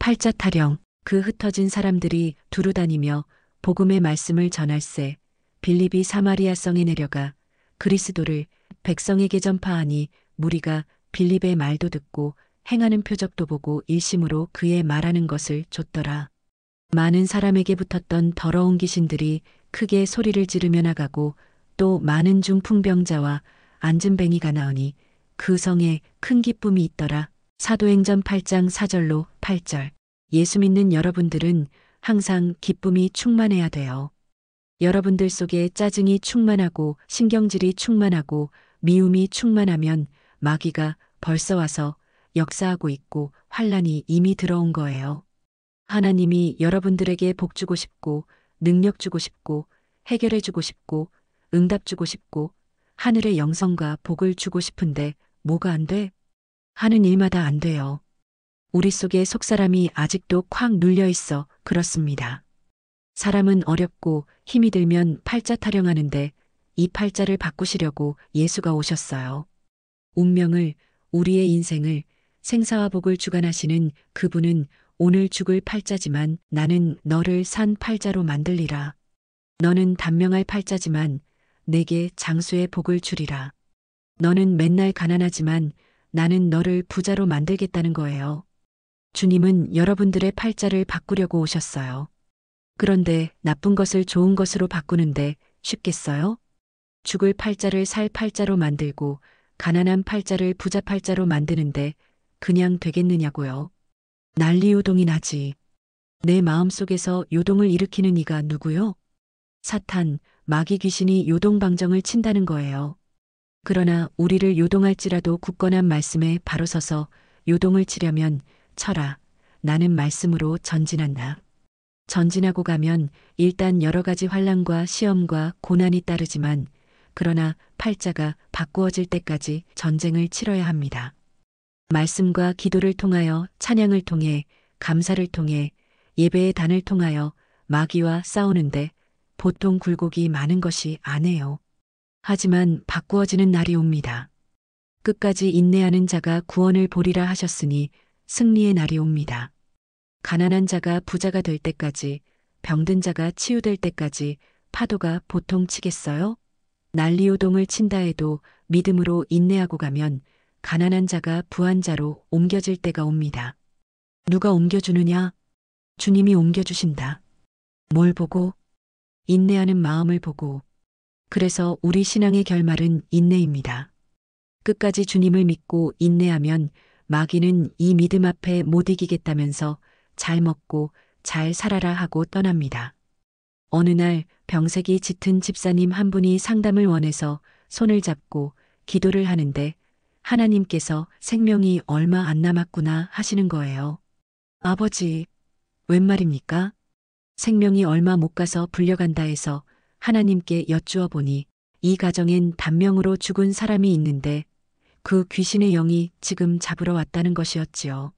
팔자 타령. 그 흩어진 사람들이 두루 다니며 복음의 말씀을 전할세. 빌립이 사마리아 성에 내려가 그리스도를 백성에게 전파하니 무리가 빌립의 말도 듣고 행하는 표적도 보고 일심으로 그의 말하는 것을 좇더라. 많은 사람에게 붙었던 더러운 귀신들이 크게 소리를 지르며 나가고 또 많은 중풍병자와 안진뱅이가 나오니 그 성에 큰 기쁨이 있더라. 사도행전 8장 4절로 8절. 예수 믿는 여러분들은 항상 기쁨이 충만해야 돼요. 여러분들 속에 짜증이 충만하고 신경질이 충만하고 미움이 충만하면 마귀가 벌써 와서 역사하고 있고 환란이 이미 들어온 거예요. 하나님이 여러분들에게 복 주고 싶고 능력 주고 싶고 해결해 주고 싶고 응답 주고 싶고 하늘의 영성과 복을 주고 싶은데 뭐가 안 돼? 하는 일마다 안 돼요. 우리 속에 속사람이 아직도 콱 눌려 있어 그렇습니다. 사람은 어렵고 힘이 들면 팔자 타령하는데 이 팔자를 바꾸시려고 예수가 오셨어요. 운명을, 우리의 인생을, 생사와 복을 주관하시는 그분은 오늘 죽을 팔자지만 나는 너를 산 팔자로 만들리라. 너는 단명할 팔자지만 내게 장수의 복을 주리라. 너는 맨날 가난하지만 나는 너를 부자로 만들겠다는 거예요. 주님은 여러분들의 팔자를 바꾸려고 오셨어요. 그런데 나쁜 것을 좋은 것으로 바꾸는데 쉽겠어요? 죽을 팔자를 살 팔자로 만들고 가난한 팔자를 부자 팔자로 만드는데 그냥 되겠느냐고요. 난리요동이 나지. 내 마음속에서 요동을 일으키는 이가 누구요? 사탄, 마귀 귀신이 요동방정을 친다는 거예요. 그러나 우리를 요동할지라도 굳건한 말씀에 바로 서서 요동을 치려면 쳐라. 나는 말씀으로 전진한다. 전진하고 가면 일단 여러 가지 환난과 시험과 고난이 따르지만 그러나 팔자가 바꾸어질 때까지 전쟁을 치러야 합니다. 말씀과 기도를 통하여 찬양을 통해 감사를 통해 예배의 단을 통하여 마귀와 싸우는데 보통 굴곡이 많은 것이 아니에요. 하지만 바꾸어지는 날이 옵니다. 끝까지 인내하는 자가 구원을 보리라 하셨으니 승리의 날이 옵니다. 가난한 자가 부자가 될 때까지, 병든 자가 치유될 때까지 파도가 보통 치겠어요? 난리요동을 친다 해도 믿음으로 인내하고 가면 가난한 자가 부한 자로 옮겨질 때가 옵니다. 누가 옮겨주느냐? 주님이 옮겨주신다. 뭘 보고? 인내하는 마음을 보고. 그래서 우리 신앙의 결말은 인내입니다. 끝까지 주님을 믿고 인내하면 마귀는 이 믿음 앞에 못 이기겠다면서 잘 먹고 잘 살아라 하고 떠납니다. 어느 날 병색이 짙은 집사님 한 분이 상담을 원해서 손을 잡고 기도를 하는데 하나님께서 생명이 얼마 안 남았구나 하시는 거예요. 아버지, 웬 말입니까? 생명이 얼마 못 가서 불려간다 해서 하나님께 여쭈어 보니 이 가정엔 단명으로 죽은 사람이 있는데 그 귀신의 영이 지금 잡으러 왔다는 것이었지요.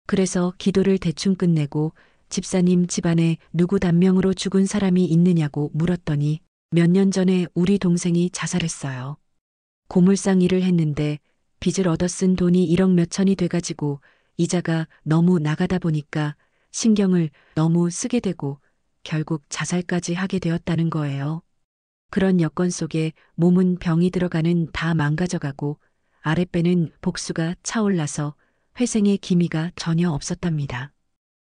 그래서 기도를 대충 끝내고 집사님 집안에 누구 단명으로 죽은 사람이 있느냐고 물었더니 몇 년 전에 우리 동생이 자살했어요. 고물상 일을 했는데 빚을 얻어 쓴 돈이 1억 몇천이 돼가지고 이자가 너무 나가다 보니까 신경을 너무 쓰게 되고 결국 자살까지 하게 되었다는 거예요. 그런 여건 속에 몸은 병이 들어가는 다 망가져가고 아랫배는 복수가 차올라서 회생의 기미가 전혀 없었답니다.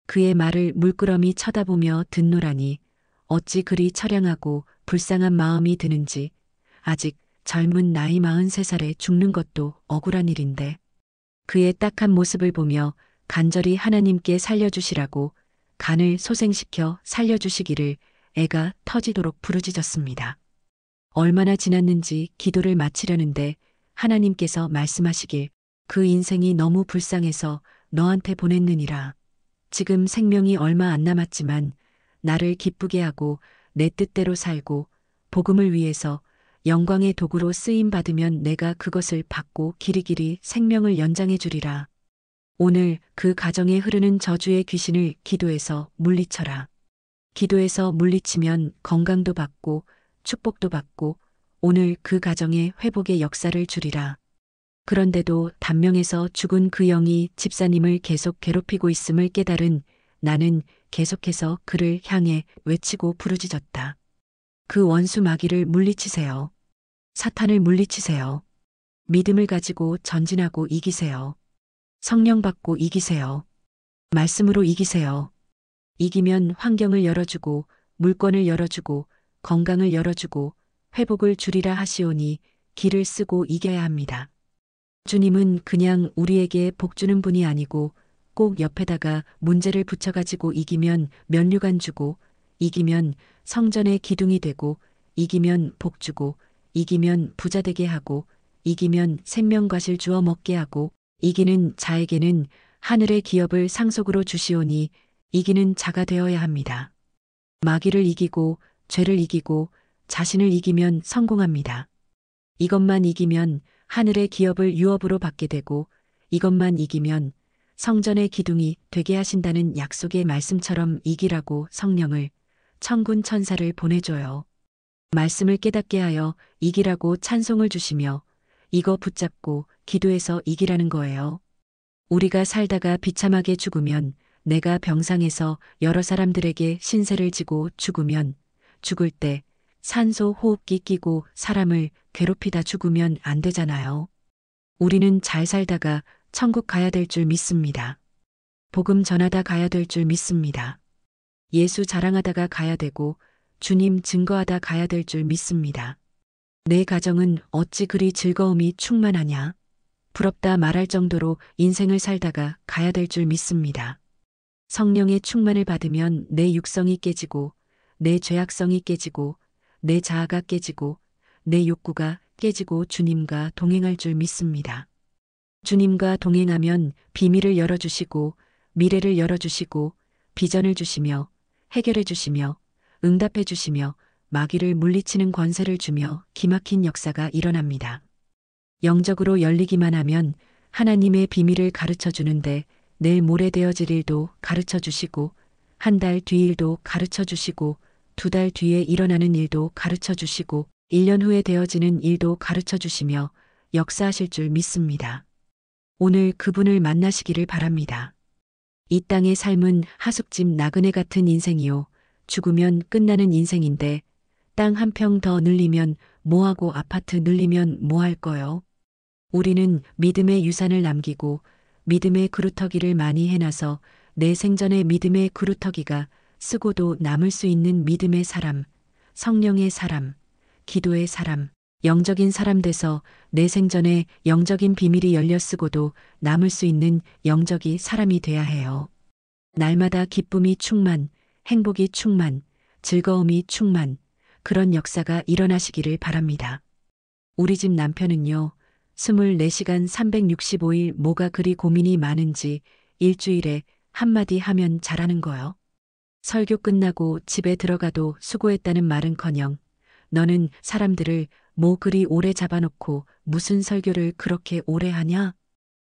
그의 말을 물끄러미 쳐다보며 듣노라니 어찌 그리 처량하고 불쌍한 마음이 드는지 아직 젊은 나이 43살에 죽는 것도 억울한 일인데 그의 딱한 모습을 보며 간절히 하나님께 살려주시라고 간을 소생시켜 살려주시기를 애가 터지도록 부르짖었습니다. 얼마나 지났는지 기도를 마치려는데 하나님께서 말씀하시길 그 인생이 너무 불쌍해서 너한테 보냈느니라. 지금 생명이 얼마 안 남았지만 나를 기쁘게 하고 내 뜻대로 살고 복음을 위해서 영광의 도구로 쓰임 받으면 내가 그것을 받고 길이길이 생명을 연장해 주리라. 오늘 그 가정에 흐르는 저주의 귀신을 기도해서 물리쳐라. 기도해서 물리치면 건강도 받고 축복도 받고 오늘 그 가정에 회복의 역사를 주리라. 그런데도 단명에서 죽은 그 영이 집사님을 계속 괴롭히고 있음을 깨달은 나는 계속해서 그를 향해 외치고 부르짖었다. 그 원수 마귀를 물리치세요. 사탄을 물리치세요. 믿음을 가지고 전진하고 이기세요. 성령 받고 이기세요. 말씀으로 이기세요. 이기면 환경을 열어주고 물건을 열어주고 건강을 열어주고 회복을 주리라 하시오니 길을 쓰고 이겨야 합니다. 주님은 그냥 우리에게 복 주는 분이 아니고 꼭 옆에다가 문제를 붙여가지고 이기면 면류관 주고 이기면 성전의 기둥이 되고 이기면 복 주고 이기면 부자 되게 하고 이기면 생명과실 주어 먹게 하고 이기는 자에게는 하늘의 기업을 상속으로 주시오니 이기는 자가 되어야 합니다. 마귀를 이기고 죄를 이기고 자신을 이기면 성공합니다. 이것만 이기면 하늘의 기업을 유업으로 받게 되고 이것만 이기면 성전의 기둥이 되게 하신다는 약속의 말씀처럼 이기라고 성령을 천군 천사를 보내줘요. 말씀을 깨닫게 하여 이기라고 찬송을 주시며 이거 붙잡고 기도해서 이기라는 거예요. 우리가 살다가 비참하게 죽으면 내가 병상에서 여러 사람들에게 신세를 지고 죽으면 죽을 때 산소 호흡기 끼고 사람을 괴롭히다 죽으면 안 되잖아요. 우리는 잘 살다가 천국 가야 될 줄 믿습니다. 복음 전하다 가야 될 줄 믿습니다. 예수 자랑하다가 가야 되고 주님 증거하다 가야 될 줄 믿습니다. 내 가정은 어찌 그리 즐거움이 충만하냐? 부럽다 말할 정도로 인생을 살다가 가야 될 줄 믿습니다. 성령의 충만을 받으면 내 육성이 깨지고 내 죄악성이 깨지고 내 자아가 깨지고 내 욕구가 깨지고 주님과 동행할 줄 믿습니다. 주님과 동행하면 비밀을 열어주시고 미래를 열어주시고 비전을 주시며 해결해 주시며 응답해 주시며 마귀를 물리치는 권세를 주며 기막힌 역사가 일어납니다. 영적으로 열리기만 하면 하나님의 비밀을 가르쳐 주는데 내일 모레 되어질 일도 가르쳐 주시고 한 달 뒤 일도 가르쳐 주시고 2달 뒤에 일어나는 일도 가르쳐 주시고 1년 후에 되어지는 일도 가르쳐 주시며 역사하실 줄 믿습니다. 오늘 그분을 만나시기를 바랍니다. 이 땅의 삶은 하숙집 나그네 같은 인생이요. 죽으면 끝나는 인생인데 땅 한 평 더 늘리면 뭐하고 아파트 늘리면 뭐 할 거요? 우리는 믿음의 유산을 남기고 믿음의 그루터기를 많이 해놔서 내 생전의 믿음의 그루터기가 쓰고도 남을 수 있는 믿음의 사람, 성령의 사람, 기도의 사람, 영적인 사람 돼서 내 생전에 영적인 비밀이 열려 쓰고도 남을 수 있는 영적이 사람이 돼야 해요. 날마다 기쁨이 충만, 행복이 충만, 즐거움이 충만, 그런 역사가 일어나시기를 바랍니다. 우리 집 남편은요, 24시간 365일 뭐가 그리 고민이 많은지 일주일에 한마디 하면 잘하는 거요. 설교 끝나고 집에 들어가도 수고했다는 말은커녕 너는 사람들을 뭐 그리 오래 잡아놓고 무슨 설교를 그렇게 오래 하냐?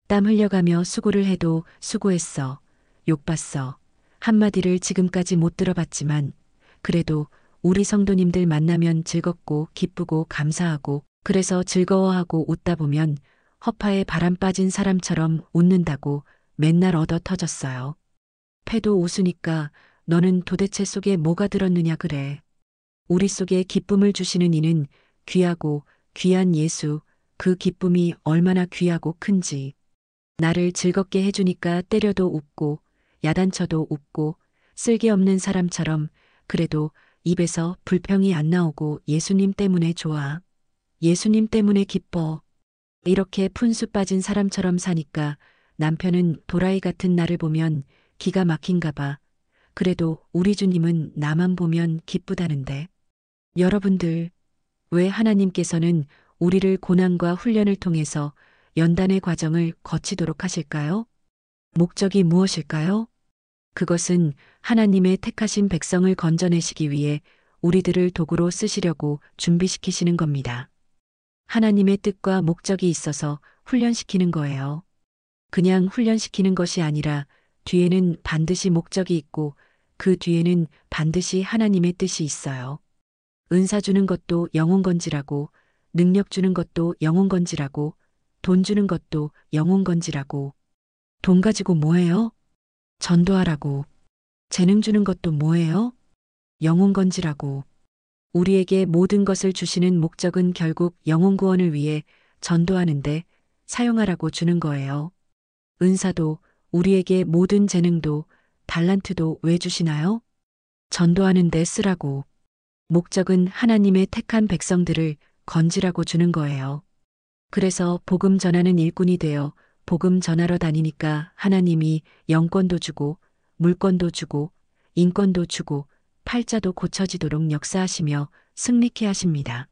땀 흘려가며 수고를 해도 수고했어. 욕봤어. 한마디를 지금까지 못 들어봤지만 그래도 우리 성도님들 만나면 즐겁고 기쁘고 감사하고 그래서 즐거워하고 웃다 보면 허파에 바람 빠진 사람처럼 웃는다고 맨날 얻어 터졌어요. 패도 웃으니까 너는 도대체 속에 뭐가 들었느냐 그래. 우리 속에 기쁨을 주시는 이는 귀하고 귀한 예수, 그 기쁨이 얼마나 귀하고 큰지. 나를 즐겁게 해주니까 때려도 웃고 야단쳐도 웃고 쓸개없는 사람처럼 그래도 입에서 불평이 안 나오고 예수님 때문에 좋아. 예수님 때문에 기뻐. 이렇게 푼수 빠진 사람처럼 사니까 남편은 도라이 같은 나를 보면 기가 막힌가 봐. 그래도 우리 주님은 나만 보면 기쁘다는데. 여러분들, 왜 하나님께서는 우리를 고난과 훈련을 통해서 연단의 과정을 거치도록 하실까요? 목적이 무엇일까요? 그것은 하나님의 택하신 백성을 건져내시기 위해 우리들을 도구로 쓰시려고 준비시키시는 겁니다. 하나님의 뜻과 목적이 있어서 훈련시키는 거예요. 그냥 훈련시키는 것이 아니라 뒤에는 반드시 목적이 있고 그 뒤에는 반드시 하나님의 뜻이 있어요. 은사 주는 것도 영혼 건지라고 능력 주는 것도 영혼 건지라고 돈 주는 것도 영혼 건지라고. 돈 가지고 뭐해요? 전도하라고. 재능 주는 것도 뭐해요? 영혼 건지라고. 우리에게 모든 것을 주시는 목적은 결국 영혼 구원을 위해 전도하는데 사용하라고 주는 거예요. 은사도 우리에게 모든 재능도 달란트도 왜 주시나요? 전도하는데 쓰라고. 목적은 하나님의 택한 백성들을 건지라고 주는 거예요. 그래서 복음 전하는 일꾼이 되어 복음 전하러 다니니까 하나님이 영권도 주고 물권도 주고 인권도 주고 팔자도 고쳐지도록 역사하시며 승리케 하십니다.